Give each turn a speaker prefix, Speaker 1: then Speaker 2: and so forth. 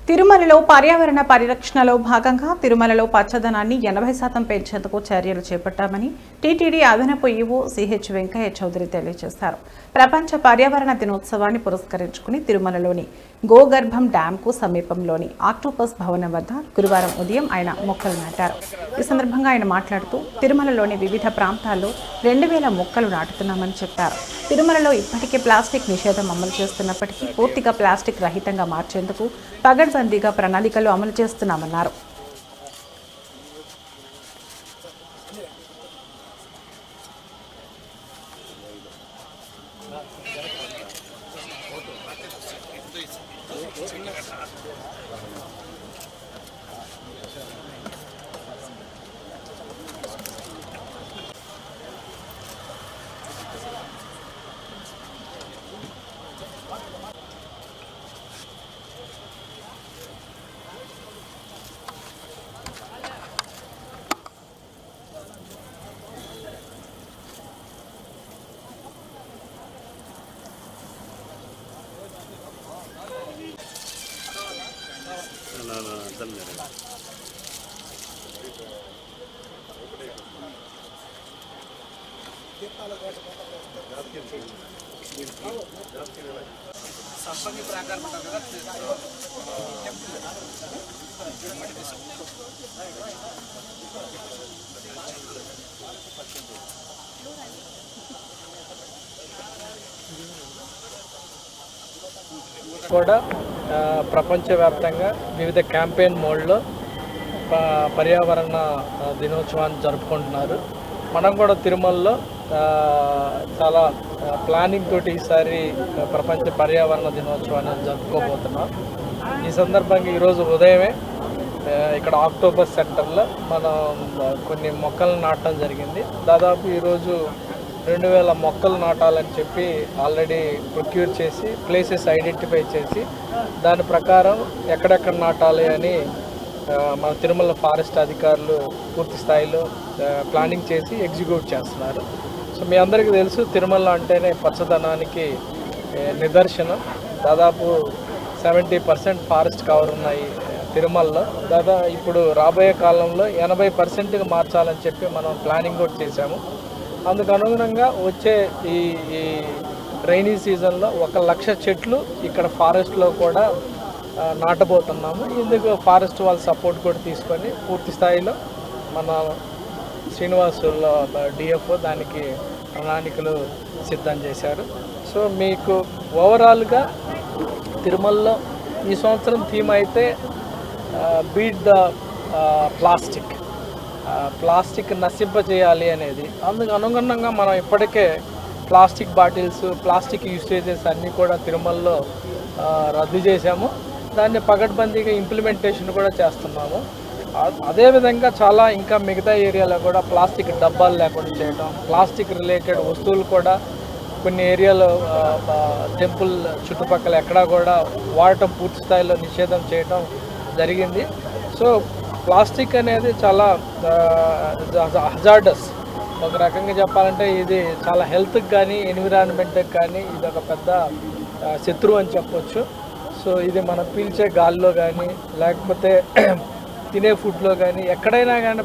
Speaker 1: తిరుమలలో పర్యావరణ పరిరక్షణలో భాగంగా తిరుమలలో పచ్చదనాన్ని 80% పెంచేందుకు చర్యలు చేపట్టామని టీటీడీ అదనపు ఈవో సిహెచ్ వెంకయ్య చౌదరి తెలియజేశారు. ప్రపంచ పర్యావరణ దినోత్సవాన్ని పురస్కరించుకుని తిరుమలలోని గోగర్భం డ్యాంకు సమీపంలోని ఆక్టోపస్ భవనం వద్ద గురువారం ఉదయం ఆయన మొక్కలు నాటారు. ఈ సందర్భంగా ఆయన మాట్లాడుతూ తిరుమలలోని వివిధ ప్రాంతాల్లో 2000 మొక్కలు నాటుతున్నామని చెప్పారు. తిరుమలలో ఇప్పటికే ప్లాస్టిక్ నిషేధం అమలు చేస్తున్నప్పటికీ పూర్తిగా ప్లాస్టిక్ రహితంగా మార్చేందుకు పగడ్బందీగా ప్రణాళికలు అమలు చేస్తున్నామన్నారు.
Speaker 2: సంపంగి ప్రాకారం కదా
Speaker 3: కూడా ప్రపంచవ్యాప్తంగా వివిధ క్యాంపెయిన్ మోడ్లో పర్యావరణ దినోత్సవాన్ని జరుపుకుంటున్నారు. మనం కూడా తిరుమలలో చాలా ప్లానింగ్ తోటి ఈసారి ప్రపంచ పర్యావరణ దినోత్సవాన్ని జరుపుకోబోతున్నాం. ఈ సందర్భంగా ఈరోజు ఉదయమే ఇక్కడ ఆక్టోపస్ సెంటర్లో మనం కొన్ని మొక్కలను నాటడం జరిగింది. దాదాపు ఈరోజు 2000 మొక్కలు నాటాలని చెప్పి ఆల్రెడీ ప్రొక్యూర్ చేసి ప్లేసెస్ ఐడెంటిఫై చేసి దాని ప్రకారం ఎక్కడెక్కడ నాటాలి అని మన తిరుమల ఫారెస్ట్ అధికారులు పూర్తి స్థాయిలో ప్లానింగ్ చేసి ఎగ్జిక్యూట్ చేస్తున్నారు. సో మీ అందరికీ తెలుసు, తిరుమల అంటేనే పచ్చదనానికి నిదర్శనం. దాదాపు 70% ఫారెస్ట్ కవర్ ఉన్నాయి తిరుమలలో. ఇప్పుడు రాబోయే కాలంలో 80%గా మార్చాలని చెప్పి మనం ప్లానింగ్ కూడా చేశాము. అందుకు అనుగుణంగా వచ్చే ఈ రైనీ సీజన్లో 1,00,000 చెట్లు ఇక్కడ ఫారెస్ట్లో కూడా నాటబోతున్నాము. ఇందుకు ఫారెస్ట్ వాళ్ళ సపోర్ట్ కూడా తీసుకొని పూర్తి స్థాయిలో మన శ్రీనివాసుల డిఎఫ్ఓ దానికి ప్రణాళికలు సిద్ధం చేశారు. సో మీకు ఓవరాల్గా తిరుమలలో ఈ సంవత్సరం థీమ్ అయితే బీట్ ద ప్లాస్టిక్ నశింపజేయాలి అనేది. అందుకు అనుగుణంగా మనం ఇప్పటికే ప్లాస్టిక్ బాటిల్స్, ప్లాస్టిక్ యూసేజెస్ అన్నీ కూడా తిరుమలలో రద్దు చేశాము. దాన్ని పగడ్బందీగా ఇంప్లిమెంటేషన్ కూడా చేస్తున్నాము. అదేవిధంగా చాలా ఇంకా మిగతా ఏరియాలో కూడా ప్లాస్టిక్ డబ్బాలు లేకుండా చేయడం, ప్లాస్టిక్ రిలేటెడ్ వస్తువులు కూడా కొన్ని ఏరియాలో టెంపుల్ చుట్టుపక్కల ఎక్కడా కూడా వాడటం పూర్తి స్థాయిలో నిషేధం చేయడం జరిగింది. సో ప్లాస్టిక్ అనేది చాలా హజార్డస్. ఒక రకంగా చెప్పాలంటే ఇది చాలా హెల్త్కి కానీ ఎన్విరాన్మెంట్కి కానీ ఇది ఒక పెద్ద శత్రువు అని చెప్పొచ్చు. సో ఇది మనం పీల్చే గాల్లో కానీ లేకపోతే తినే ఫుడ్లో కానీ ఎక్కడైనా కానీ